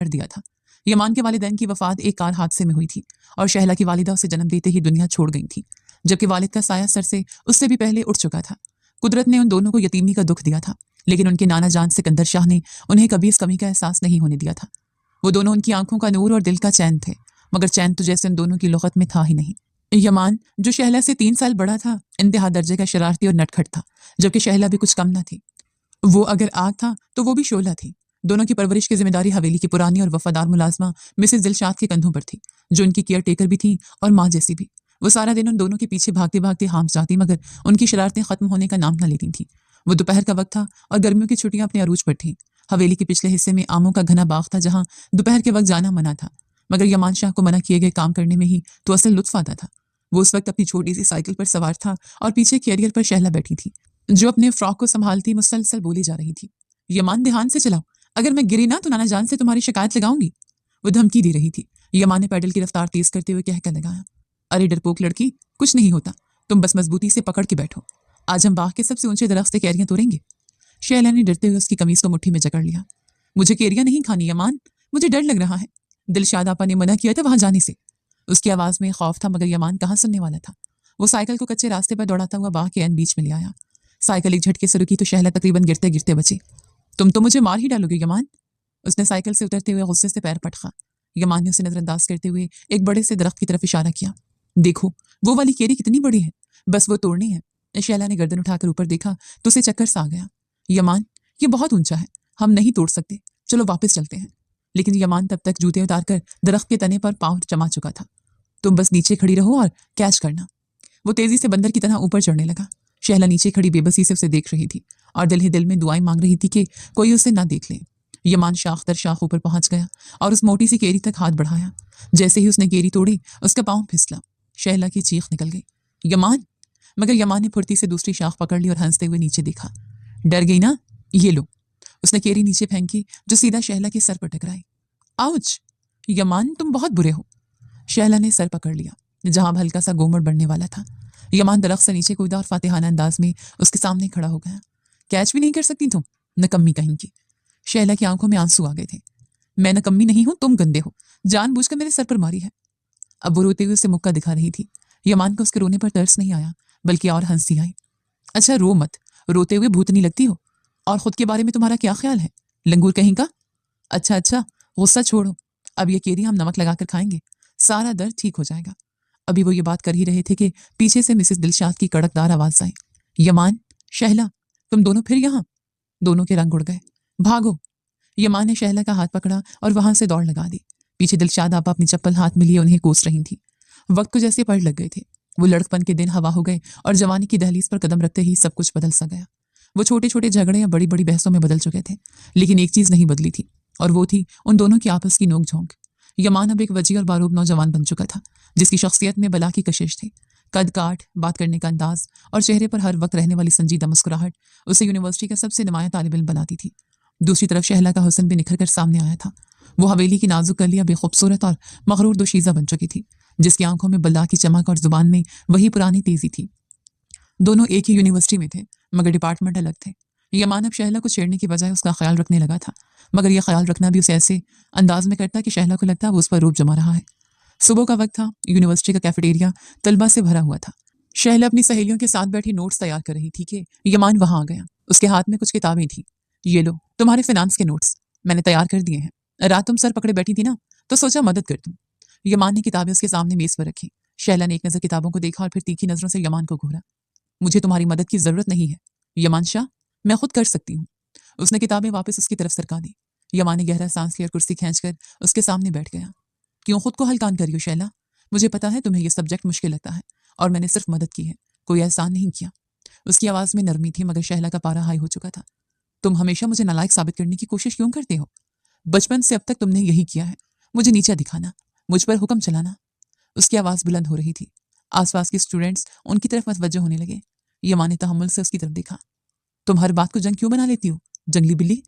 भर दिया था। यमान के वालिदैन की वफात एक कार हादसे में हुई थी और शहला की वालिदा उसे जन्म देते ही दुनिया छोड़ गई थी, जबकि वालिद का साया सर से उससे भी पहले उठ चुका था। कुदरत ने उन दोनों को यतीमी का दुख दिया था, लेकिन उनके नाना जान सिकंदर शाह ने उन्हें कभी इस कमी का एहसास नहीं होने दिया था। वो दोनों उनकी आंखों का नूर और दिल का चैन थे, मगर चैन तो जैसे उन दोनों की लुगत में था ही नहीं। यमान, जो शहला से 3 साल बड़ा था, इंतहा दर्जे का शरारती और नटखट था, जबकि शहला भी कुछ कम न थी। वो अगर आग था तो वो भी शोला थी। दोनों की परवरिश की जिम्मेदारी हवेली की पुरानी और वफादार मुलाजमा मिसेस दिलशाद के कंधों पर थी, जो उनकी केयर टेकर भी थी और माँ जैसी भी। वो सारा दिन उन दोनों के पीछे भागते भागते हांफ जाती, मगर उनकी शरारतें खत्म होने का नाम न लेती थी। वो दोपहर का वक्त था और गर्मियों की छुट्टियां अपने अरूज पर थीं। हवेली के पिछले हिस्से में आमों का घना बाग था, जहां दोपहर के वक्त जाना मना था, मगर यमान शाह को मना किए गए काम करने में ही तो असल लुत्फ आता था। वो उस वक्त अपनी छोटी सी साइकिल पर सवार था और पीछे कैरियर पर शहला बैठी थी, जो अपने फ्रॉक को संभालती मुसलसल बोली जा रही थी। यमान, ध्यान से चलाओ, अगर मैं गिरी ना तो नाना जान से तुम्हारी शिकायत लगाऊंगी। वो धमकी दे रही थी। यमान ने पैडल की रफ्तार तेज करते हुए कहकर लगाया, अरे डरपोक लड़की, कुछ नहीं होता, तुम बस मजबूती से पकड़ के बैठो। आज हम बाग के सबसे ऊंचे दरख्त से कैरियां तोड़ेंगे। शैला ने डरते हुए उसकी कमीज को मुट्ठी में जकड़ लिया। मुझे कैरियां नहीं खानी यमान, मुझे डर लग रहा है। दिलशाद आपा ने मना किया था वहां जाने से। उसकी आवाज में खौफ था, मगर यमान कहाँ सुनने वाला था। वो साइकिल को कच्चे रास्ते पर दौड़ाता हुआ बाग के एन बीच में ले आया। साइकिल एक झटके से रुकी तो शहला तकरीबन गिरते गिरते बची। तुम तो मुझे मार ही डालोगे यमान। उसने साइकिल से उतरते हुए गुस्से से पैर पटका। यमान ने उसे नजरअंदाज करते हुए एक बड़े से दरख्त की तरफ इशारा किया। देखो, वो वाली केरी कितनी बड़ी है, बस वो तोड़नी है। शैला ने गर्दन उठाकर ऊपर देखा तो उसे चक्कर सा आ गया। यमान, ये बहुत ऊंचा है, हम नहीं तोड़ सकते, चलो वापस चलते हैं। लेकिन यमान तब तक जूते उतारकर दरख्त के तने पर पांव जमा चुका था। तुम बस नीचे खड़ी रहो और कैच करना। वो तेजी से बंदर की तरह ऊपर चढ़ने लगा। शहला नीचे खड़ी बेबसी से उसे देख रही थी और दिल ही दिल में दुआएं मांग रही थी कि कोई उसे ना देख ले। यमान शाख दर शाख ऊपर पहुंच गया और उस मोटी सी केरी तक हाथ बढ़ाया। जैसे ही उसने केरी तोड़ी, उसका पांव फिसला। शहला की चीख निकल गई, यमान। मगर यमान ने फुर्ती से दूसरी शाख पकड़ ली और हंसते हुए नीचे देखा। डर गई ना, ये लो। उसने केरी नीचे फेंकी, जो सीधा शहला के सर पर टकराई। आउच! यमान, तुम बहुत बुरे हो। शहला ने सर पकड़ लिया, जहां अब हल्का सा गोमड़ बढ़ने वाला था। यमान दरख्त से नीचे कूदा और फातिहाना अंदाज में उसके सामने खड़ा हो गया। कैच भी नहीं कर सकती तुम, नकम्मी कहीं की। शैला की आंखों में आंसू आ गए थे। मैं नकम्मी नहीं हूं, तुम गंदे हो, जानबूझकर मेरे सर पर मारी है। अब वो रोते हुए उसे मुक्का दिखा रही थी। यमान को उसके रोने पर तरस नहीं आया, बल्कि और हंसी आई। अच्छा रो मत, रोते हुए भूतनी लगती हो। और खुद के बारे में तुम्हारा क्या ख्याल है, लंगूर कहीं का। अच्छा अच्छा, गुस्सा छोड़ो, अब ये केरी हम नमक लगाकर खाएंगे, सारा दर्द ठीक हो जाएगा। अभी वो ये बात कर ही रहे थे कि पीछे से मिसेस दिलशाद की कड़कदार आवाज आई, यमान, शहला, तुम दोनों फिर यहाँ। दोनों के रंग उड़ गए। भागो। यमान ने शहला का हाथ पकड़ा और वहां से दौड़ लगा दी। पीछे दिलशाद आपा अपनी चप्पल हाथ में लिए उन्हें कोस रही थी। वक्त को जैसे पड़ लग गए थे। वो लड़कपन के दिन हवा हो गए और जवानी की दहलीज पर कदम रखते ही सब कुछ बदल सा गया। वो छोटे छोटे झगड़े या बड़ी बड़ी बहसों में बदल चुके थे, लेकिन एक चीज नहीं बदली थी, और वो थी उन दोनों की आपस की नोक-झोंक। यमान अब एक वजी और बारूब नौजवान बन चुका था, जिसकी शख्सियत में बला की कशिश थी। कद काठ, बात करने का अंदाज और चेहरे पर हर वक्त रहने वाली संजीदा मुस्कुराहट उसे यूनिवर्सिटी का सबसे नुमाया तालिब इल्म बनाती थी। दूसरी तरफ शहला का हुस्न भी निखर कर सामने आया था। वो हवेली की नाजुक कलियां बेखूबसूरत और मगरूर दोशीज़ा बन चुकी थी, जिसकी आंखों में बल्ला की चमक और जुबान में वही पुरानी तेजी थी। दोनों एक ही यूनिवर्सिटी में थे, मगर डिपार्टमेंट अलग थे। यमान अब शहला को छेड़ने की बजाय उसका ख्याल रखने लगा था, मगर यह ख्याल रखना भी उसे ऐसे अंदाज में करता कि शहला को लगता वो उस पर रूप जमा रहा है। सुबह का वक्त था। यूनिवर्सिटी का कैफेटेरिया तलबा से भरा हुआ था। शहला अपनी सहेलियों के साथ बैठी नोट्स तैयार कर रही थी कि यमान वहां आ गया। उसके हाथ में कुछ किताबें थी। ये लो, तुम्हारे फाइनेंस के नोट्स मैंने तैयार कर दिए हैं। रात तुम सर पकड़े बैठी थी ना, तो सोचा मदद कर दूं। यमान ने किताबें उसके सामने मेज पर रखी। शहला ने एक नजर किताबों को देखा और फिर तीखी नजरों से यमान को घूरा। मुझे तुम्हारी मदद की जरूरत नहीं है यमान शाह, मैं खुद कर सकती हूँ। उसने किताबें वापस उसकी तरफ सरका दी। यमान ने गहरा सांस लिया और कुर्सी खींचकर उसके सामने बैठ गया। क्यों खुद को हल्कान करी हो शैला? मुझे पता है तुम्हें यह सब्जेक्ट मुश्किल लगता है, और मैंने सिर्फ मदद की है, कोई एहसान नहीं किया। उसकी आवाज में नरमी थी, मगर शहला का पारा हाई हो चुका था। तुम हमेशा मुझे नालायक साबित करने की कोशिश क्यों करते हो? बचपन से अब तक तुमने यही किया है, मुझे नीचा दिखाना, मुझ पर हुक्म चलाना। उसकी आवाज बुलंद हो रही थी। आसपास के स्टूडेंट्स उनकी तरफ मतवज्जो होने लगे। यमान ने तहम्मुल से उसकी तरफ देखा। तुम हर बात को जंग क्यों बना लेती हो, जंगली बिल्ली?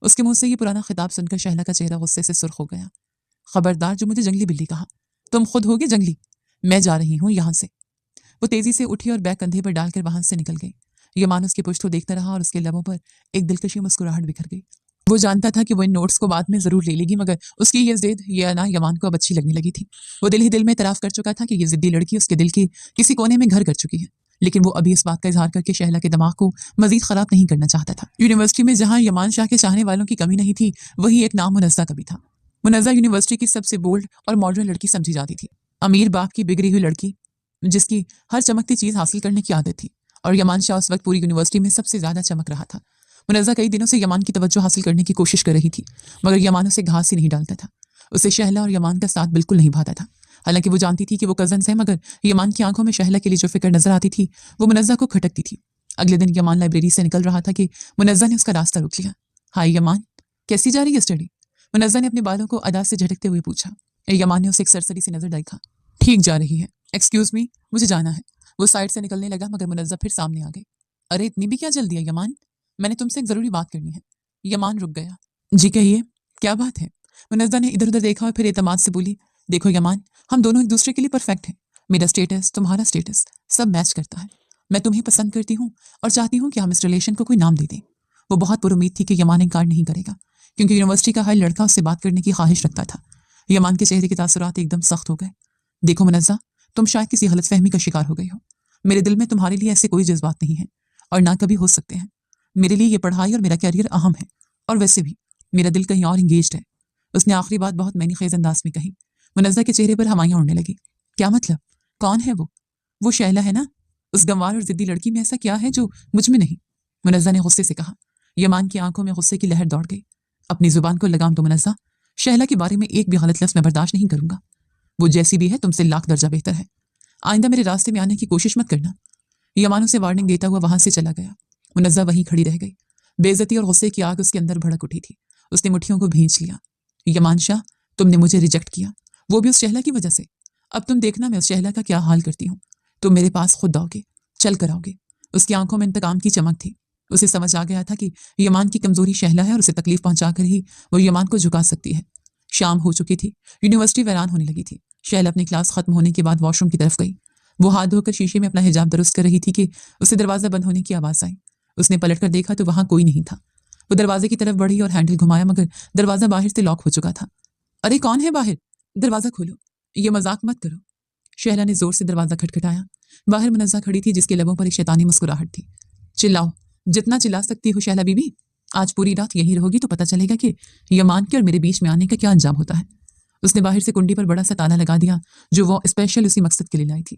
उसके मुंह से ये पुराना खिताब सुनकर शहला का चेहरा गुस्से से सुर्ख हो गया। खबरदार जो मुझे जंगली बिल्ली कहा, तुम खुद होगे जंगली। मैं जा रही हूं यहां से। वो तेजी से उठी और बैग कंधे पर डालकर वहां से निकल गई। यमान उसकी पुश्त को देखता रहा और उसके लबों पर एक दिलकशी मुस्कुराहट बिखर गई। वो जानता था कि वो इन नोट्स को बाद में ज़रूर ले लेगी, मगर उसकी ये ज़िद ये अना यमान को अब अच्छी लगने लगी थी। वो दिल ही दिल में इतराफ़ कर चुका था कि ये ज़िद्दी लड़की उसके दिल के किसी कोने में घर कर चुकी है, लेकिन वो अभी इस बात का इज़हार करके शहला के दिमाग को मज़ीद ख़राब नहीं करना चाहता था। यूनिवर्सिटी में जहाँ यमान शाह के चाहने वालों की कमी नहीं थी, वहीं एक नाम मुनज़्ज़ा का भी था। मुनज़्ज़ा यूनिवर्सिटी की सबसे बोल्ड और मॉडर्न लड़की समझी जाती थी। अमीर बाप की बिगड़ी हुई लड़की, जिसकी हर चमकती चीज़ हासिल करने की आदत थी, और यमान शाह उस वक्त पूरी यूनिवर्सिटी में सबसे ज़्यादा चमक रहा था। मुनज़्ज़ा कई दिनों से यमान की तवज्जो हासिल करने की कोशिश कर रही थी, मगर यमान उसे घास ही नहीं डालता था। उसे शहला और यमान का साथ बिल्कुल नहीं भाता था। हालांकि वो जानती थी कि वो कज़न्स हैं, मगर यमान की आंखों में शहला के लिए जो फिक्र नजर आती थी वो मुनज़्ज़ा को खटकती थी। अगले दिन यमान लाइब्रेरी से निकल रहा था कि मुनज़्ज़ा ने उसका रास्ता रोक लिया। हाय यमान, कैसी जा रही है स्टडी? मुनज़्ज़ा ने अपने बालों को अदा से झटकते हुए पूछा। यमान ने उसे एक सरसरी से नजर देखा। ठीक जा रही है। एक्सक्यूज मी, मुझे जाना है। वो साइड से निकलने लगा, मगर मुनज़्ज़ा फिर सामने आ गई। अरे इतनी भी क्या जल्दी है यमान, मैंने तुमसे एक जरूरी बात करनी है। यमान रुक गया। जी कहिए, क्या बात है? मुनज़्ज़ा ने इधर उधर देखा और फिर एतमाद से बोली, देखो यमान, हम दोनों एक दूसरे के लिए परफेक्ट हैं। मेरा स्टेटस, तुम्हारा स्टेटस, सब मैच करता है। मैं तुम्हें पसंद करती हूँ और चाहती हूँ कि हम इस रिलेशन को कोई नाम दे दें। वो बहुत पुरुमीद थी कि यमान इनकार नहीं करेगा, क्योंकि यूनिवर्सिटी का हर लड़का उससे बात करने की ख्वाहिश रखता था। यमान के चेहरे के तासुरात एकदम सख्त हो गए। देखो मुनज़्ज़ा, तुम शायद किसी गलतफहमी का शिकार हो गई हो। मेरे दिल में तुम्हारे लिए ऐसे कोई जज्बात नहीं है, और ना कभी हो सकते हैं। मेरे लिए ये पढ़ाई और मेरा करियर अहम है, और वैसे भी मेरा दिल कहीं और इंगेज्ड है। उसने आखिरी बात बहुत मैनीखेज अंदाज में कही। मुनज़्ज़ा के चेहरे पर हमाइयां उड़ने लगी। क्या मतलब? कौन है वो? वो शैला है ना? उस गंवार और जिद्दी लड़की में ऐसा क्या है जो मुझ में नहीं? मुनज़्ज़ा ने गुस्से से कहा। यमान की आंखों में गुस्से की लहर दौड़ गई। अपनी जुबान को लगाम दो मुनज़्ज़ा, शैला के बारे में एक भी गलत लफ्ज़ मैं बर्दाश्त नहीं करूंगा। वो जैसी भी है तुमसे लाख दर्जा बेहतर है। आइंदा मेरे रास्ते में आने की कोशिश मत करना। यमान उसे वार्निंग देता हुआ वहां से चला गया। मुनज़्ज़ा वहीं खड़ी रह गई। बेइज्जती और गुस्से की आग उसके अंदर भड़क उठी थी। उसने मुट्ठियों को भींच लिया। यमान शाह, तुमने मुझे रिजेक्ट किया, वो भी उस शहला की वजह से। अब तुम देखना मैं उस शहला का क्या हाल करती हूँ। तुम मेरे पास खुद आओगे, चल कर आओगे। उसकी आंखों में इंतकाम की चमक थी। उसे समझ आ गया था कि यमान की कमजोरी शहला है और उसे तकलीफ पहुंचाकर ही वो यमान को झुका सकती है। शाम हो चुकी थी। यूनिवर्सिटी वीरान होने लगी थी। शहला अपनी क्लास खत्म होने के बाद वॉशरूम की तरफ गई। वो हाथ धोकर शीशे में अपना हिजाब दुरुस्त कर रही थी कि उसे दरवाजा बंद होने की आवाज आई। उसने पलटकर देखा तो वहां कोई नहीं था। वो दरवाजे की तरफ बढ़ी और हैंडल घुमाया, मगर दरवाजा बाहर से लॉक हो चुका था। अरे कौन है बाहर? दरवाजा खोलो, ये मजाक मत करो। शहला ने जोर से दरवाजा खटखटाया। बाहर मुनज़्ज़ा खड़ी थी, जिसके लबों पर एक शैतानी मुस्कुराहट थी। चिल्लाओ, जितना चिल्ला सकती हो शहला बीबी। आज पूरी रात यहीं रहोगी तो पता चलेगा कि यमान के और मेरे बीच में आने का क्या अंजाम होता है। उसने बाहर से कुंडी पर बड़ा सा ताला लगा दिया, जो वो स्पेशल उसी मकसद के लिए लाई थी।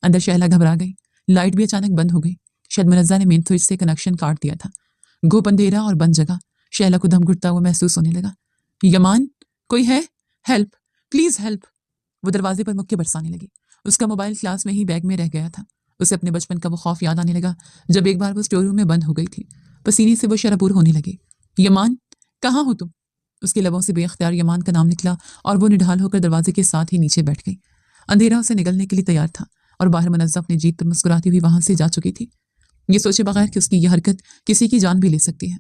अंदर शहला घबरा गई। लाइट भी अचानक बंद हो गई। शायद मुनज़्ज़ा ने मेन स्विच से कनेक्शन काट दिया था। घुप अंधेरा और बंद जगह। शहला को दम घुटता हुआ महसूस होने लगा। यमान, कोई है? Help, please help. वो दरवाजे पर मुक्के बरसाने लगी। उसका मोबाइल क्लास में ही बैग में रह गया था। उसे अपने बचपन का वो खौफ याद आने लगा जब एक बार वो स्टोर रूम में बंद हो गई थी। पसीने से वो शराबूर होने लगी। यमान, कहाँ हो तुम? उसके लबों से बेख्तियार यमान का नाम निकला और वो निढाल होकर दरवाजे के साथ ही नीचे बैठ गई। अंधेरा उसे निगलने के लिए तैयार था और बाहर मुनज़्ज़ा अपनी जीत पर मुस्कुराती हुई वहां से जा चुकी थी, ये सोचे बगैर कि उसकी यह हरकत किसी की जान भी ले सकती है।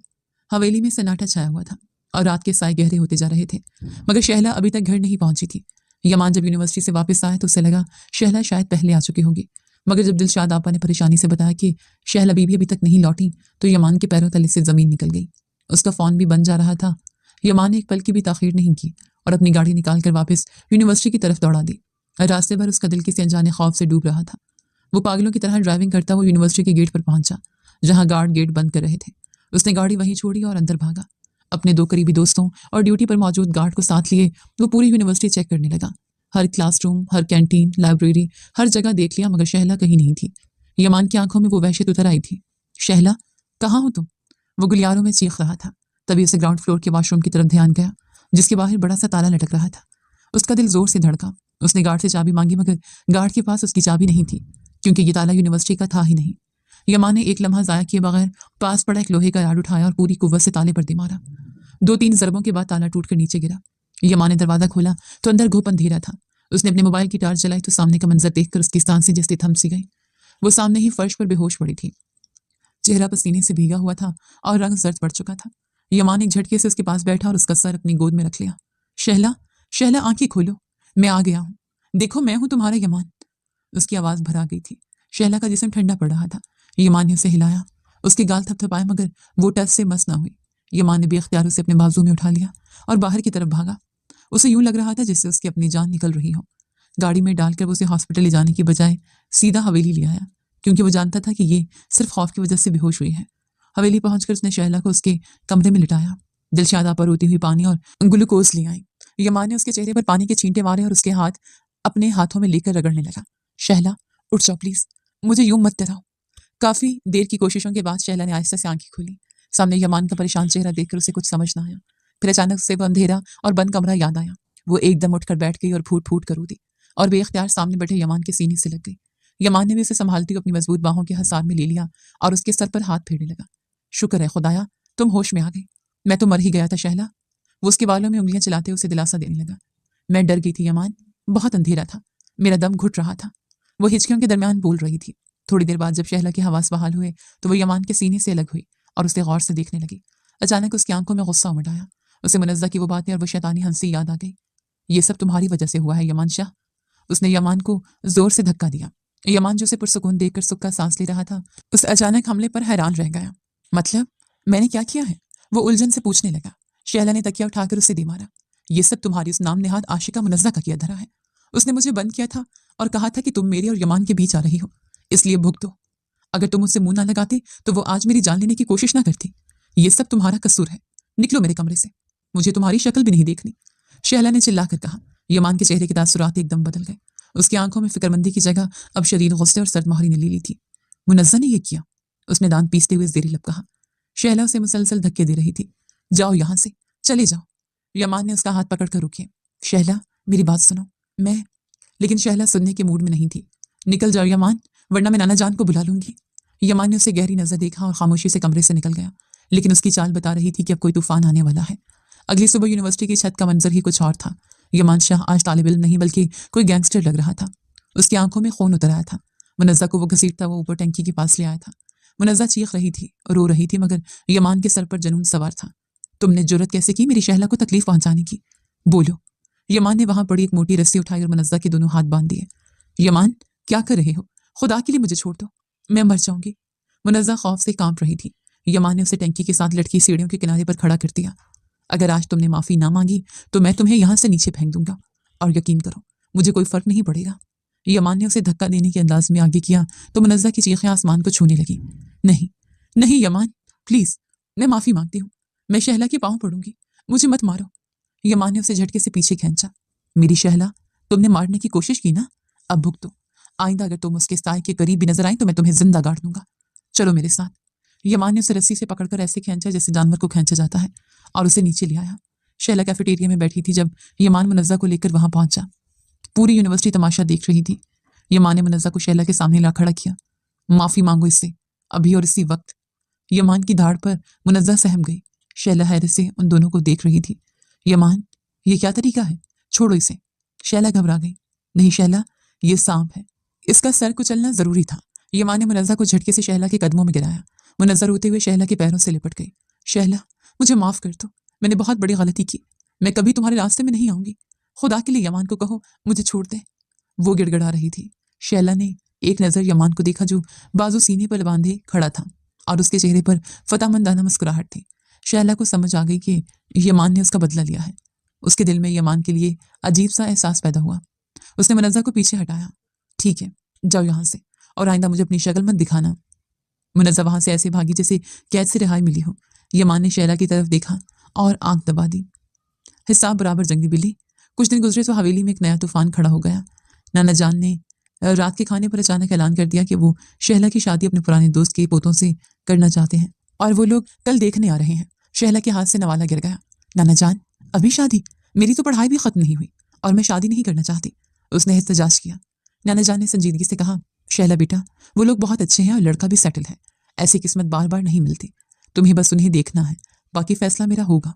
हवेली में सन्नाटा छाया हुआ था और रात के साए गहरे होते जा रहे थे, मगर शहला अभी तक घर नहीं पहुंची थी। यमान जब यूनिवर्सिटी से वापस आया तो उसे लगा शहला शायद पहले आ चुकी होगी, मगर जब दिलशाद आपा ने परेशानी से बताया कि शहला बीबी अभी तक नहीं लौटी तो यमान के पैरों तले से जमीन निकल गई। उसका फोन भी बन जा रहा था। यमान ने एक पल की भी ताखीर नहीं की और अपनी गाड़ी निकालकर वापस यूनिवर्सिटी की तरफ दौड़ा दी। रास्ते भर उसका दिल किसी अनजाने खौफ से डूब रहा था। वो पागलों की तरह ड्राइविंग करता हुआ यूनिवर्सिटी के गेट पर पहुंचा, जहां गार्ड गेट बंद कर रहे थे। उसने गाड़ी वहीं छोड़ी और अंदर भागा। अपने 2 करीबी दोस्तों और ड्यूटी पर मौजूद गार्ड को साथ लिए वो पूरी यूनिवर्सिटी चेक करने लगा। हर क्लासरूम, हर कैंटीन, लाइब्रेरी, हर जगह देख लिया, मगर शहला कहीं नहीं थी। यमान की आंखों में वो वहशत उतर आई थी। शहला, कहाँ हो तुम? वो गुलियारों में चीख रहा था। तभी उसे ग्राउंड फ्लोर के वॉशरूम की तरफ ध्यान गया, जिसके बाहर बड़ा सा ताला लटक रहा था। उसका दिल जोर से धड़का। उसने गार्ड से चाबी मांगी, मगर गार्ड के पास उसकी चाबी नहीं थी, क्योंकि ये ताला यूनिवर्सिटी का था ही नहीं। यमान ने एक लम्हा जाया किए बगैर पास पड़ा एक लोहे का राड उठाया और पूरी कुव्वत से ताले पर दे मारा। 2-3 ज़रबों के बाद ताला टूटकर नीचे गिरा। यमान ने दरवाजा खोला तो अंदर घुप अंधेरा था। उसने अपने मोबाइल की टार्च जलाई तो सामने का मंजर देखकर उसकी सांसें जैसे थम सी गई। वो सामने ही फर्श पर बेहोश पड़ी थी। चेहरा पसीने से भीगा हुआ था और रंग जर्द पड़ चुका था। यमान एक झटके से उसके पास बैठा और उसका सर अपनी गोद में रख लिया। शहला, शहला, आंखें खोलो, मैं आ गया हूँ। देखो, मैं हूं तुम्हारा यमान। उसकी आवाज भरा गई थी। शहला का जिस्म ठंडा पड़ रहा था। यमान ने उसे हिलाया। उसके गाल थपथपाए, मगर वो टस से मस ना हुई। यमान ने बेख्तियार उसे अपने बाजू में उठा लिया और बाहर की तरफ भागा। उसे यूं लग रहा था जैसे उसकी अपनी जान निकल रही हो। गाड़ी में डालकर वो उसे हॉस्पिटल ले जाने की बजाय सीधा हवेली ले आया, क्योंकि वो जानता था कि ये सिर्फ खौफ की वजह से बेहोश हुई है। हवेली पहुंचकर उसने शहला को उसके कमरे में लिटाया। दिलशादा पर रोती हुई पानी और ग्लूकोज ले आई। यमान ने उसके चेहरे पर पानी के छींटे मारे और उसके हाथ अपने हाथों में लेकर रगड़ने लगा। शहला, उठ जाओ प्लीज, मुझे यूं मत डराओ। काफी देर की कोशिशों के बाद शहला ने आहिस्ता से आंखें खोली। सामने यमान का परेशान चेहरा देखकर उसे कुछ समझ ना आया। फिर अचानक से वो अंधेरा और बंद कमरा याद आया। वो एकदम उठकर बैठ गई और फूट फूट कर रो दी और बेख्तियार सामने बैठे यमान के सीने से लग गई। यमान ने भी उसे संभालती हुई अपनी मजबूत बाहों के हसार में ले लिया और उसके सर पर हाथ फेरने लगा। शुक्र है खुदाया, तुम होश में आ गई, मैं तो मर ही गया था शहला। वो उसके बालों में उंगलियां चलाते हुए उसे दिलासा देने लगा। मैं डर गई थी यमान, बहुत अंधेरा था, मेरा दम घुट रहा था। वो हिचकियों के दरमियान बोल रही थी। थोड़ी देर बाद जब शहला के हवास बहाल हुए तो वो यमान के सीने से अलग हुई और उसे गौर से देखने लगी। अचानक उसकी आंखों में गुस्सा उमड़ आया। उसे मुनज़्ज़ा की वो बातें और वो शैतानी हंसी याद आ गई। ये सब तुम्हारी वजह से हुआ है यमान शाह। उसने यमान को जोर से धक्का दिया। यमान जो उसे पुरसुकून देखकर सुख का सांस ले रहा था, उस अचानक हमले पर हैरान रह गया। मतलब मैंने क्या किया है? वो उलझन से पूछने लगा। शहला ने तकिया उठाकर उसे दे मारा। ये सब तुम्हारी उस नाम नेहाद आशिका मुनज़्ज़ा का किया धरा है। उसने मुझे बंद किया था और कहा था कि तुम मेरे और यमान के बीच आ रही हो, इसलिए भुगतो। अगर तुम मुझसे मुंह ना लगाते तो वो आज मेरी जान लेने की कोशिश ना करती। ये सब तुम्हारा कसूर है, निकलो मेरे कमरे से, मुझे तुम्हारी शक्ल भी नहीं देखनी। शहला ने चिल्लाकर कहा। यमान के चेहरे के तासुरात एकदम बदल गए। उसकी आंखों में फिक्रमंदी की जगह अब शरीर गुस्से और सरमाहरी ने ले ली थी। मुनज़्ज़ा ने यह किया, उसने दांत पीसते हुए ज़ेरी लब कहा। शहला उसे मुसलसल धक्के दे रही थी। जाओ यहां से, चले जाओ। यमान ने उसका हाथ पकड़कर रोके। शहला, मेरी बात सुनो। मैं लेकिन शहला सुनने के मूड में नहीं थी। निकल जाओ यमान, वरना मैं नाना जान को बुला लूंगी। यमान ने उसे गहरी नजर देखा और खामोशी से कमरे से निकल गया, लेकिन उसकी चाल बता रही थी कि अब कोई तूफान आने वाला है। अगली सुबह यूनिवर्सिटी की छत का मंजर ही कुछ और था। यमान शाह आज तालिब इल्म नहीं बल्कि कोई गैंगस्टर लग रहा था। उसकी आंखों में खून उतर आया था। मुनज़्ज़ा को वो घसीटता वो ऊपर टंकी के पास ले आया था। मुनज़्ज़ा चीख रही थी, रो रही थी, मगर यमान के सर पर जुनून सवार था। तुमने जुर्रत कैसे की मेरी शहला को तकलीफ पहुंचाने की? बोलो। यमान ने वहां पड़ी एक मोटी रस्सी उठाई और मुनज़्ज़ा के दोनों हाथ बांध दिए। यमान, क्या कर रहे हो? खुदा के लिए मुझे छोड़ दो, मैं मर जाऊंगी। मुनज़्ज़ा खौफ से कांप रही थी। यमान ने उसे टंकी के साथ लटकी सीढ़ियों के किनारे पर खड़ा कर दिया। अगर आज तुमने माफी ना मांगी तो मैं तुम्हें यहां से नीचे फेंक दूंगा, और यकीन करो मुझे कोई फर्क नहीं पड़ेगा। यमान ने उसे धक्का देने के अंदाज में आगे किया तो मुनज़्ज़ा की चीखें आसमान को छूने लगी। नहीं नहीं यमान, प्लीज, मैं माफी मांगती हूँ, मैं शहला के पांव पड़ूंगी, मुझे मत मारो। यमान ने उसे झटके से पीछे खींचा। मेरी शहला, तुमने मारने की कोशिश की ना, अब भुगतो। आइंदा अगर तुम उसके साय के करीब भी नजर आई तो मैं तुम्हें जिंदा गाड़ दूंगा। चलो मेरे साथ। यमान ने उसे रस्सी से पकड़कर ऐसे खींचा जैसे जानवर को खींचा जाता है, और उसे नीचे ले आया। शैला कैफेटेरिया में बैठी थी जब यमान मुनज़्ज़ा को लेकर वहां पहुंचा। पूरी यूनिवर्सिटी तमाशा देख रही थी। यमान ने मुनज़्ज़ा को शैला के सामने ला खड़ा किया। माफी मांगो इससे, अभी और इसी वक्त। यमान की दाढ़ पर मुनज़्ज़ा सहम गई। शैला हैरत से उन दोनों को देख रही थी। यमान, ये क्या तरीका है? छोड़ो इसे। शैला घबरा गई। नहीं शैला, ये सांप है, इसका सर कुचलना जरूरी था। यमान ने मुनज़्ज़ा को झटके से शैला के कदमों में गिराया। मुनज़्ज़ा रोते हुए शैला के पैरों से लिपट गई। शैला, मुझे माफ कर दो, मैंने बहुत बड़ी गलती की, मैं कभी तुम्हारे रास्ते में नहीं आऊंगी। खुदा के लिए यमान को कहो मुझे छोड़ दे। वो गिड़गिड़ा रही थी। शैला ने एक नजर यमान को देखा जो बाजू सीने पर बांधे खड़ा था और उसके चेहरे पर फतामंदाना मुस्कुराहट थी। शैला को समझ आ गई कि यमान ने उसका बदला लिया है। उसके दिल में यमान के लिए अजीब सा एहसास पैदा हुआ। उसने मुनज़्ज़ा को पीछे हटाया। ठीक है, जाओ यहाँ से, और आइंदा मुझे अपनी शक्ल मत दिखाना। मुनज़्ज़ा वहां से ऐसे भागी जैसे कैद से रिहाई मिली हो। यमान ने शैला की तरफ देखा और आंख दबा दी। हिसाब बराबर जंगी बिल्ली। कुछ दिन गुजरे तो हवेली में एक नया तूफान खड़ा हो गया। नाना जान ने रात के खाने पर अचानक ऐलान कर दिया कि वो शहला की शादी अपने पुराने दोस्त के पोतों से करना चाहते हैं और वो लोग कल देखने आ रहे हैं। शहला के हाथ से नवाला गिर गया। नाना जान, अभी शादी? मेरी तो पढ़ाई भी खत्म नहीं हुई और मैं शादी नहीं करना चाहती, उसने एहतजाज किया। नाना जान ने संजीदगी से कहा, शैला बेटा, वो लोग बहुत अच्छे हैं और लड़का भी सेटल है। ऐसी किस्मत बार बार नहीं मिलती, तुम्हें बस उन्हें देखना है, बाकी फैसला मेरा होगा।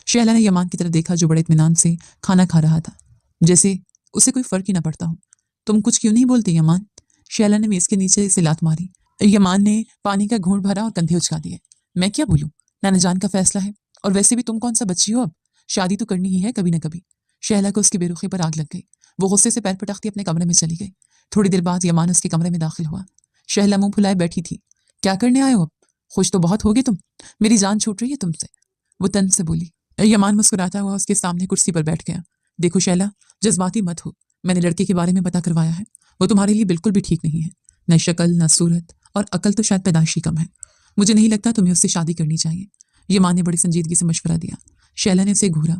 शैला ने यमान की तरफ देखा जो बड़े इत्मीनान से खाना खा रहा था, जैसे उसे कोई फर्क ही ना पड़ता हो। तुम कुछ क्यों नहीं बोलती यमान? शैला ने मेज के नीचे से लात मारी। यमान ने पानी का घूंट भरा और कंधे उचका दिए। मैं क्या बोलूं, नाना जान का फैसला है, और वैसे भी तुम कौन सा बच्ची हो, अब शादी तो करनी ही है कभी ना कभी। शैला को उसकी बेरुखी पर आग लग गई। वो गुस्से से पैर पटकती अपने कमरे में चली गई। थोड़ी देर बाद यमान उसके कमरे में दाखिल हुआ। शैला मुंह फुलाए बैठी थी। क्या करने आए हो अब? खुश तो बहुत होगे तुम, मेरी जान छूट रही है तुमसे। वो तन से बोली। यमान मुस्कुराता हुआ उसके सामने कुर्सी पर बैठ गया। देखो शैला, जज्बाती मत हो। मैंने लड़के के बारे में पता करवाया है। वो तुम्हारे लिए बिल्कुल भी ठीक नहीं है। न शक्ल, न सूरत, और अकल तो शायद पैदाइशी कम है। मुझे नहीं लगता तुम्हें उससे शादी करनी चाहिए। यमान ने बड़ी संजीदगी से मशवरा दिया। शैला ने उसे घूरा।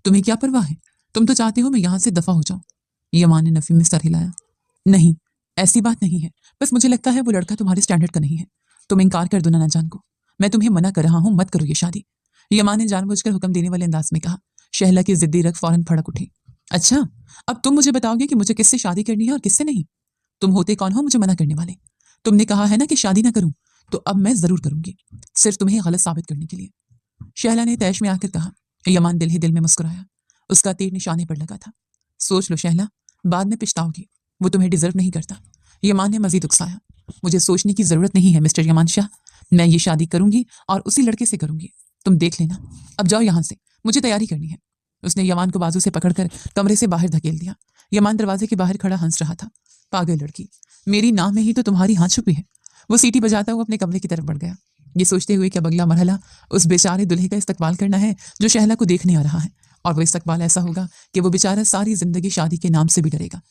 तुम्हें क्या परवाह है? तुम तो चाहते हो मैं यहाँ से दफा हो जाऊं। यमान ने नफी में सर हिलाया। नहीं, ऐसी बात नहीं है। बस मुझे लगता है वो लड़का तुम्हारे स्टैंडर्ड का नहीं है। तुम इनकार कर दो नाना जान को। मैं तुम्हें मना कर रहा हूँ, मत करो ये शादी। यमान ने जानबूझकर हुक्म देने वाले अंदाज में कहा। शहला की जिद्दी रग फौरन भड़क उठी। अच्छा, अब तुम मुझे बताओगे कि मुझे किससे शादी करनी है और किससे नहीं? तुम होते कौन हो मुझे मना करने वाले? तुमने कहा है ना कि शादी ना करूं, तो अब मैं जरूर करूंगी, सिर्फ तुम्हें गलत साबित करने के लिए। शहला ने तैश में आकर कहा। यमान दिल ही दिल में मुस्कुराया। उसका तीर निशाने पर लगा था। सोच लो शहला, बाद में पछताओगी। वो तुम्हें डिजर्व नहीं करता। यमान ने मजीद उकसाया। मुझे सोचने की जरूरत नहीं है मिस्टर यमान शाह। मैं ये शादी करूंगी और उसी लड़के से करूंगी। तुम देख लेना। अब जाओ यहाँ से, मुझे तैयारी करनी है। उसने यमान को बाजू से पकड़कर कमरे से बाहर धकेल दिया। यमान दरवाजे के बाहर खड़ा हंस रहा था। पागल लड़की, मेरी नाम में ही तो तुम्हारी हाथ छुपी है। वो सीटी बजाता हुआ अपने कमरे की तरफ बढ़ गया, ये सोचते हुए कि अब अगला मरहला उस बेचारे दुल्हे का इस्तकबाल करना है जो शहला को देखने आ रहा है। और वो इस्तकबाल ऐसा होगा कि वो बेचारा सारी जिंदगी शादी के नाम से भी डरेगा।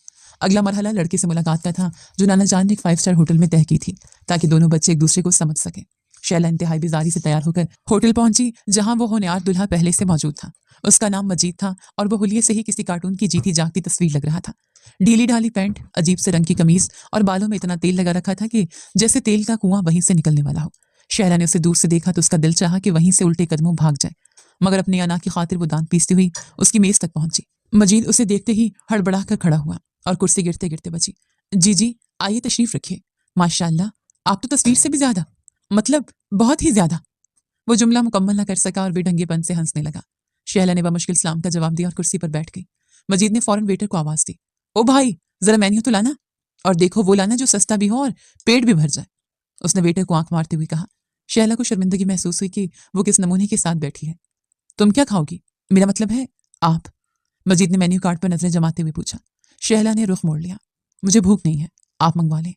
अगला मरहला लड़के से मुलाकात का था, जो नाना जान ने एक 5 स्टार होटल में तय की थी, ताकि दोनों बच्चे एक दूसरे को समझ सके। शैला इंतहाई बेजारी से तैयार होकर होटल पहुंची, जहां वो होनहार दुल्हा पहले से मौजूद था। उसका नाम मजीद था और वो हुलिये से ही किसी कार्टून की जीती जागती तस्वीर लग रहा था। ढीली ढाली पैंट, अजीब से रंग की कमीज और बालों में इतना तेल लगा रखा था कि जैसे तेल का कुआं वहीं से निकलने वाला हो। शहला ने उसे दूर से देखा तो उसका दिल चाहा कि वहीं से उल्टे कदमों भाग जाए, मगर अपनी अना की खातिर वो दांत पीसती हुई उसकी मेज तक पहुंची। मजीद उसे देखते ही हड़बड़ा कर खड़ा हुआ और कुर्सी गिरते गिरते बची। जी जी, आइए तशरीफ रखिए। माशाल्लाह, आप तो तस्वीर से भी ज्यादा, मतलब बहुत ही ज्यादा। वो जुमला मुकम्मल न कर सका और बेढंगेपन से हंसने लगा। शहला ने बमुश्किल सलाम का जवाब दिया और कुर्सी पर बैठ गई। मजीद ने फौरन वेटर को आवाज दी। ओ भाई, जरा मेन्यू तो लाना, और देखो वो लाना जो सस्ता भी हो और पेट भी भर जाए। उसने वेटर को आंख मारते हुए कहा। शहला को शर्मिंदगी महसूस हुई कि वो किस नमूने के साथ बैठी है। तुम क्या खाओगी? मेरा मतलब है आप। मजीद ने मेन्यू कार्ड पर नजरें जमाते हुए पूछा। शहला ने रुख मोड़ लिया। मुझे भूख नहीं है, आप मंगवा लें।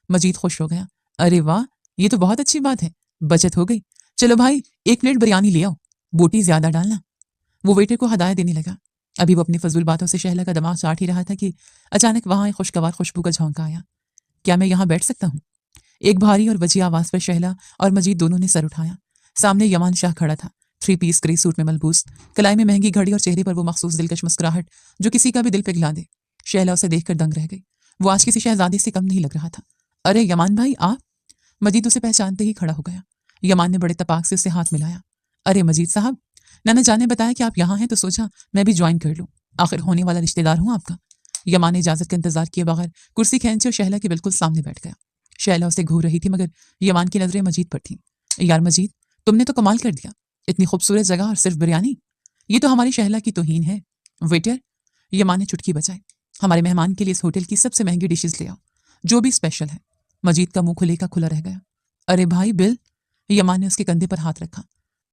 मजीद खुश हो गया। अरे वाह, ये तो बहुत अच्छी बात है, बचत हो गई। चलो भाई, 1 प्लेट बिरयानी ले आओ, बोटी ज्यादा डालना। वो वेटर को हदायत देने लगा। अभी वो अपनी फजूल बातों से शहला का दिमाग चाट ही रहा था कि अचानक वहां एक खुशगवार खुशबू का झोंका आया। क्या मैं यहाँ बैठ सकता हूँ? एक भारी और वजी आवाज पर शहला और मजीद दोनों ने सर उठाया। सामने यमान शाह खड़ा था, 3 पीस ग्रे सूट में मलबूस, कलाई में महंगी घड़ी और चेहरे पर वो मखसूस दिलकश मुस्कुराहट जो किसी का भी दिल पिघला दे। शहला उसे देखकर दंग रह गई। वो आज किसी शहजादे से कम नहीं लग रहा था। अरे यमान भाई, आप? मजीद उसे पहचानते ही खड़ा हो गया। यमान ने बड़े तपाक से उसे हाथ मिलाया। अरे मजीद साहब, नाना जान ने बताया कि आप यहाँ हैं तो सोचा मैं भी ज्वाइन कर लूं, आखिर होने वाला रिश्तेदार हूं आपका। यमान ने इजाजत का इंतजार किए बगैर कुर्सी खींची और शहला के बिल्कुल सामने बैठ गया। शैला उसे घूर रही थी, मगर यमान की नजरें मजीद पर थीं। यार मजीद, तुमने तो कमाल कर दिया, इतनी खूबसूरत जगह और सिर्फ बिरयानी। ये तो हमारी शहला की तौहीन है। वेटर, यमान ने चुटकी बजाई, हमारे मेहमान के लिए इस होटल की सबसे महंगी डिशेज ले आओ, जो भी स्पेशल है। मजीद का मुंह खुले का खुला रह गया। अरे भाई बिल। यमान ने उसके कंधे पर हाथ रखा।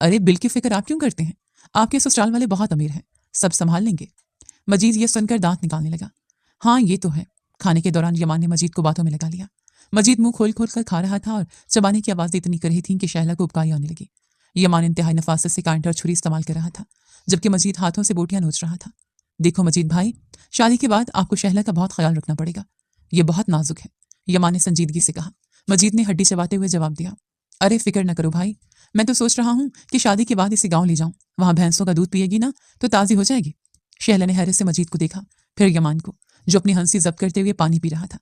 अरे बिल की फिक्र आप क्यों करते हैं? आपके ससुराल वाले बहुत अमीर हैं, सब संभाल लेंगे। मजीद ये सुनकर दांत निकालने लगा। हाँ ये तो है। खाने के दौरान यमान ने मजीद को बातों में लगा लिया। मजीद मुंह खोल खोल कर खा रहा था और चबाने की आवाज़ इतनी कर रही थी कि शहला को उबकाई आने लगी। यमान इंतहाई नफासत से कांटे और छुरी इस्तेमाल कर रहा था, जबकि मजीद हाथों से बोटियां नोच रहा था। देखो मजीद भाई, शादी के बाद आपको शहला का बहुत ख्याल रखना पड़ेगा, ये बहुत नाजुक है, यमान ने संजीदगी से कहा। मजीद ने हड्डी चबाते हुए जवाब दिया। अरे फिक्र न करो भाई, मैं तो सोच रहा हूँ कि शादी के बाद इसे गाँव ले जाऊँ, वहां भैंसों का दूध पिएगी ना तो ताज़ी हो जाएगी। शहला ने हैरत से मजीद को देखा, फिर यमान को, जो अपनी हंसी जब्त करते हुए पानी पी रहा था।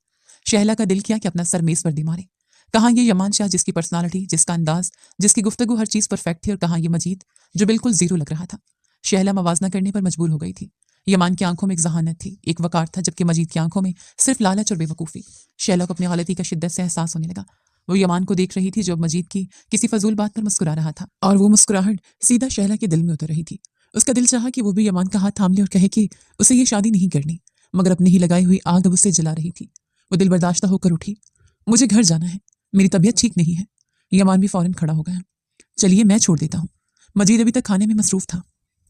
शहला का दिल किया कि अपना सर मेज पर दे मारे। कहाँ ये यमान शाह जिसकी पर्सनालिटी, जिसका अंदाज, जिसकी गुफ्तगू हर चीज परफेक्ट थी, और कहाँ ये मजीद जो बिल्कुल जीरो लग रहा था। शहला मवाजना करने पर मजबूर हो गई थी। यमान की आंखों में एक जहानत थी, एक वकार था, जबकि मजीद की आंखों में सिर्फ लालच और बेवकूफ़ी। शहला को अपनी गलती का शिद्दत से एहसास होने लगा। वो यमान को देख रही थी जो मजीद की किसी फजूल बात पर मुस्कुरा रहा था, और वो मुस्कुराहट सीधा शहला के दिल में उतर रही थी। उसका दिल चाहा कि वो भी यमान का हाथ थाम ले और कहे कि उसे ये शादी नहीं करनी, मगर अपनी ही लगाई हुई आग अब उसे जला रही थी। वो दिल बर्दाश्त होकर उठी। मुझे घर जाना है, मेरी तबीयत ठीक नहीं है। यमान भी फौरन खड़ा हो गया। चलिए मैं छोड़ देता हूँ। मजीद अभी तक खाने में मसरूफ था।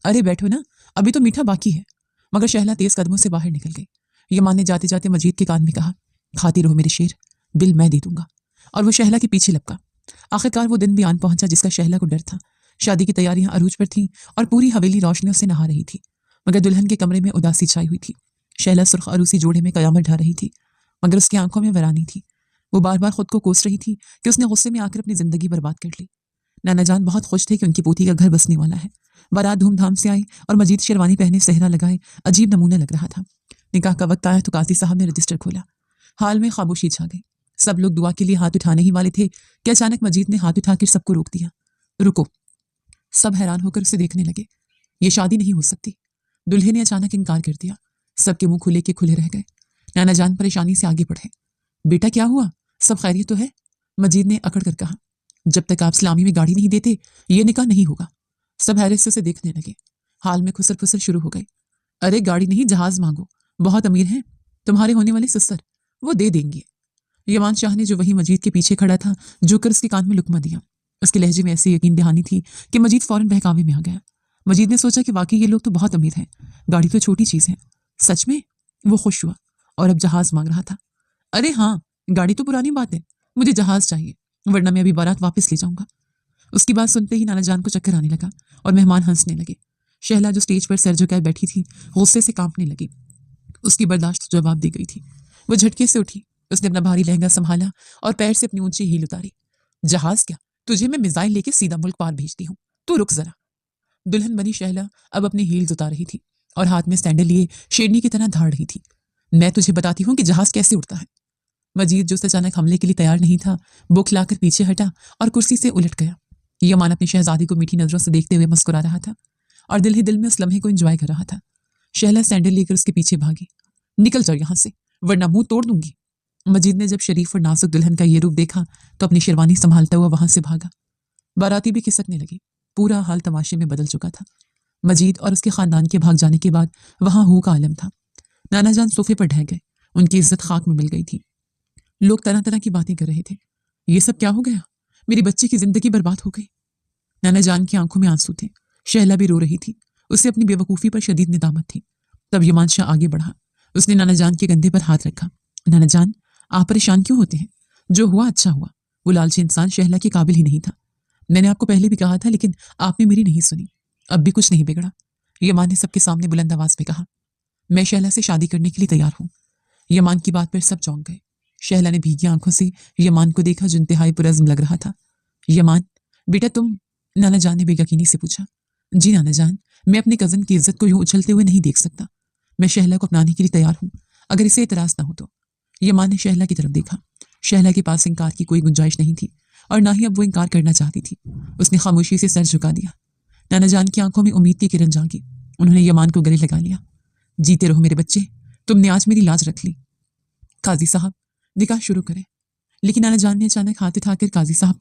अरे बैठो ना, अभी तो मीठा बाकी है। मगर शहला तेज कदमों से बाहर निकल गई। यमान ने जाते जाते मजीद के कान में कहा, खाती रहो मेरे शेर, बिल मैं दे दूंगा। और वो शहला के पीछे लपका। आखिरकार वो दिन भी आन पहुंचा जिसका शहला को डर था। शादी की तैयारियां अरूज पर थीं और पूरी हवेली रोशनियों से नहा रही थी, मगर दुल्हन के कमरे में उदासी छाई हुई थी। शैला सुर्ख अरूसी जोड़े में कयामत ढा रही थी, मगर उसकी आंखों में वीरानी थी। वो बार बार खुद को कोस रही थी कि उसने गुस्से में आकर अपनी जिंदगी बर्बाद कर ली। नाना जान बहुत खुश थे कि उनकी पोती का घर बसने वाला है। बारात धूमधाम से आई और मजीद शेरवानी पहने, सेहरा लगाए, अजीब नमूना लग रहा था। निकाह का वक्त आया तो काजी साहब ने रजिस्टर खोला। हाल में खामोशी छा गई। सब लोग दुआ के लिए हाथ उठाने ही वाले थे कि अचानक मजीद ने हाथ उठाकर सबको रोक दिया। रुको। सब हैरान होकर उसे देखने लगे। ये शादी नहीं हो सकती। दुल्हे ने अचानक इनकार कर दिया। सबके मुंह खुले के खुले रह गए। नाना जान परेशानी से आगे बढ़े। बेटा क्या हुआ, सब खैरियत तो है? मजीद ने अकड़ कर कहा। जब तक आप सलामी में गाड़ी नहीं देते ये निकाह नहीं होगा। सब हैरत से उसे देखने लगे। हाल में खुसर फुसर शुरू हो गई। अरे गाड़ी नहीं, जहाज मांगो, बहुत अमीर हैं तुम्हारे होने वाले ससुर, वो दे देंगे। यमान शाह ने, जो वही मजीद के पीछे खड़ा था, जोकर उसके कान में लुकमा दिया। उसके लहजे में ऐसी यकीन दहानी थी कि मजीद फौरन बहकावे में आ गया। मजीद ने सोचा कि वाकई ये लोग तो बहुत अमीर हैं, गाड़ी तो छोटी चीज है। सच में? वो खुश हुआ और अब जहाज मांग रहा था। अरे हाँ, गाड़ी तो पुरानी बात है, मुझे जहाज चाहिए, वरना मैं अभी बारात वापस ले जाऊंगा। उसकी बात सुनते ही नाना जान को चक्कर आने लगा और मेहमान हंसने लगे। शहला जो स्टेज पर सर झुकाए बैठी थी, गुस्से से कांपने लगी। उसकी बर्दाश्त जवाब दी गई थी। वो झटके से उठी। उसने अपना भारी लहंगा संभाला और पैर से अपनी ऊंची हील उतारी। जहाज क्या, तुझे मैं मिसाइल लेके सीधा मुल्क पार भेजती हूँ, तू रुक जरा। दुल्हन बनी शहला अब अपनी हील्स उतार रही थी और हाथ में सैंडल लिए शेरनी की तरह धाड़ रही थी। मैं तुझे बताती हूँ कि जहाज कैसे उड़ता है। मजीद, जो अचानक हमले के लिए तैयार नहीं था, बौखलाकर पीछे हटा और कुर्सी से उलट गया। यमान अपनी शहजादी को मीठी नजरों से देखते हुए मुस्कुरा रहा था और दिल ही दिल में उस लम्हे को एंजॉय कर रहा था। शहला सैंडल लेकर उसके पीछे भागी। निकल जाओ यहां से, वरना मुंह तोड़ दूंगी। मजीद ने जब शरीफ और नाजुक दुल्हन का ये रूप देखा तो अपनी शेरवानी संभालता हुआ वहां से भागा। बाराती भी खिसकने लगी। पूरा हाल तमाशे में बदल चुका था। मजीद और उसके खानदान के भाग जाने के बाद वहां हू का आलम था। नाना जान सोफे पर ढह गए। उनकी इज्जत खाक में मिल गई थी। लोग तरह तरह की बातें कर रहे थे। ये सब क्या हो गया, मेरी बच्ची की जिंदगी बर्बाद हो गई। नाना जान की आंखों में आंसू थे। शहला भी रो रही थी। उसे अपनी बेवकूफ़ी पर शदीद निदामत थी। तब यमान शाह आगे बढ़ा। उसने नाना जान के कंधे पर हाथ रखा। नाना जान, आप परेशान क्यों होते हैं? जो हुआ अच्छा हुआ। वो लालची इंसान शहला के काबिल ही नहीं था। मैंने आपको पहले भी कहा था, लेकिन आपने मेरी नहीं सुनी। अब भी कुछ नहीं बिगड़ा। यमान ने सबके सामने बुलंद आवाज में कहा। मैं शहला से शादी करने के लिए तैयार हूँ। यमान की बात पर सब चौंक गए। शहला ने भीगी आंखों से यमान को देखा, जो इंतहाई पुरज़्म लग रहा था। यमान, बेटा तुम? नाना जान ने बेयकीनी से पूछा। जी नाना जान, मैं अपने कजन की इज्जत को यूं उछलते हुए नहीं देख सकता। मैं शहला को अपनाने के लिए तैयार हूँ, अगर इसे इतराज ना हो तो। यमान ने शहला की तरफ देखा। शहला के पास इनकार की कोई गुंजाइश नहीं थी और ना ही अब वो इनकार करना चाहती थी। उसने खामोशी से सर झुका दिया। नाना जान की आंखों में उम्मीद की किरण जागी। उन्होंने यमान को गले लगा लिया। जीते रहो मेरे बच्चे, तुमने आज मेरी लाज रख ली। काजी साहब, निकाह शुरू करें। लेकिन नाना जान ने अचानक हाथ उठाकर काजी साहब